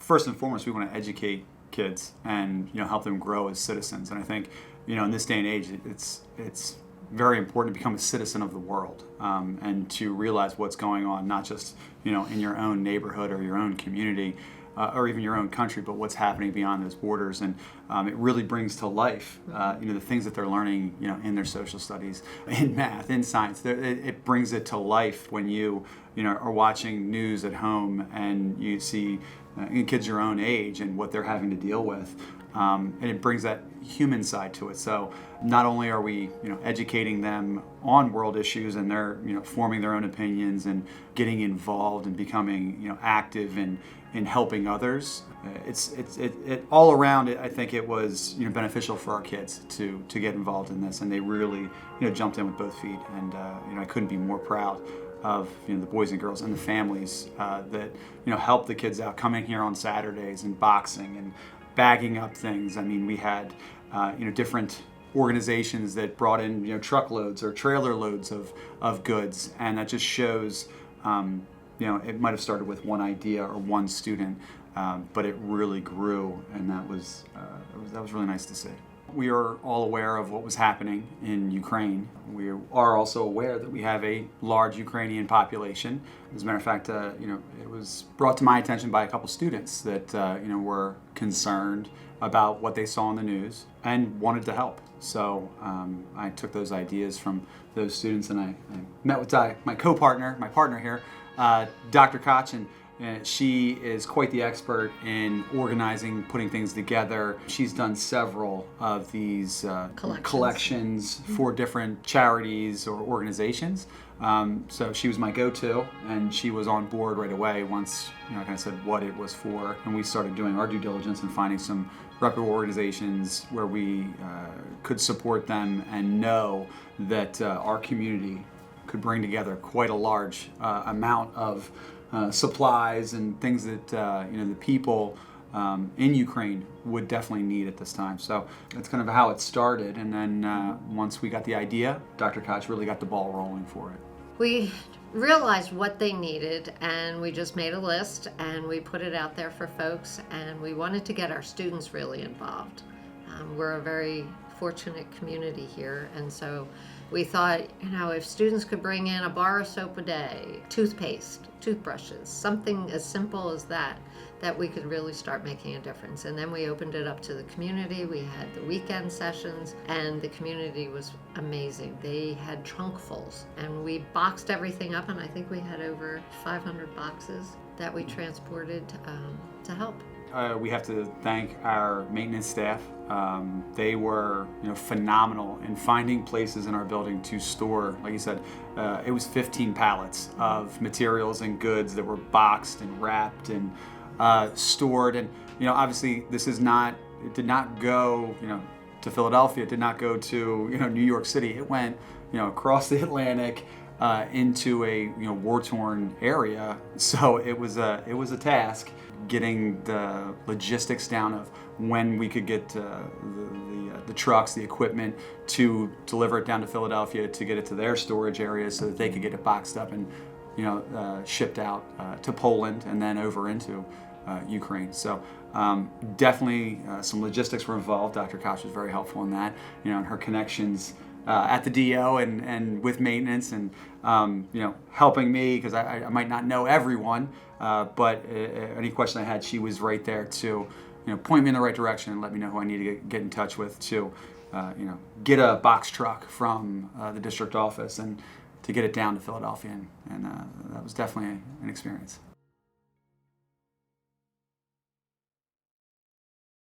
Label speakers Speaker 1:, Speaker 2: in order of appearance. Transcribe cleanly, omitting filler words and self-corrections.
Speaker 1: first and foremost, we want to educate kids and help them grow as citizens. And I think in this day and age, it's very important to become a citizen of the world, and to realize what's going on, not just in your own neighborhood or your own community, or even your own country, but what's happening beyond those borders. And it really brings to life the things that they're learning in their social studies, in math, in science. It brings it to life when you are watching news at home and you see kids your own age and what they're having to deal with. And it brings that human side to it. So not only are we, educating them on world issues, and they're, forming their own opinions and getting involved and becoming, active in helping others. It all around it. I think it was, beneficial for our kids to get involved in this, and they really, jumped in with both feet. And I couldn't be more proud of the boys and girls and the families that help the kids out, coming here on Saturdays and boxing and bagging up things. I mean, we had different organizations that brought in truckloads or trailer loads of goods, and that just shows it might have started with one idea or one student, but it really grew, and that was really nice to see. We are all aware of what was happening in Ukraine. We are also aware that we have a large Ukrainian population. As a matter of fact, it was brought to my attention by a couple students that were concerned about what they saw in the news and wanted to help. So I took those ideas from those students, and I met with my partner here, Dr. Koch, and she is quite the expert in organizing, putting things together. She's done several of these collections for different charities or organizations. So she was my go-to, and she was on board right away once I kind of said what it was for. And we started doing our due diligence and finding some reputable organizations where we could support them and know that our community could bring together quite a large amount of supplies and things that the people in Ukraine would definitely need at this time. So that's kind of how it started. And then once we got the idea, Dr. Koch really got the ball rolling for it.
Speaker 2: We realized what they needed, and we just made a list and we put it out there for folks, and we wanted to get our students really involved. We're a very fortunate community here, and so we thought, if students could bring in a bar of soap a day, toothpaste, toothbrushes, something as simple as that we could really start making a difference. And then we opened it up to the community. We had the weekend sessions, and the community was amazing. They had trunkfuls, and we boxed everything up, and I think we had over 500 boxes that we transported to help.
Speaker 1: We have to thank our maintenance staff. They were phenomenal in finding places in our building to store. Like you said, it was 15 pallets of materials and goods that were boxed and wrapped and stored. And obviously this it did not go to Philadelphia. It did not go to New York City. It went across the Atlantic into a war-torn area. So it was a task getting the logistics down of when we could get the trucks, the equipment to deliver it down to Philadelphia, to get it to their storage areas so that they could get it boxed up and shipped out to Poland and then over into Ukraine. So definitely some logistics were involved. Dr. Koch was very helpful in that, and her connections at the DO and with maintenance, and helping me, because I might not know everyone, but any question I had, she was right there to point me in the right direction and let me know who I need to get in touch with to get a box truck from the district office and to get it down to Philadelphia, and that was definitely an experience.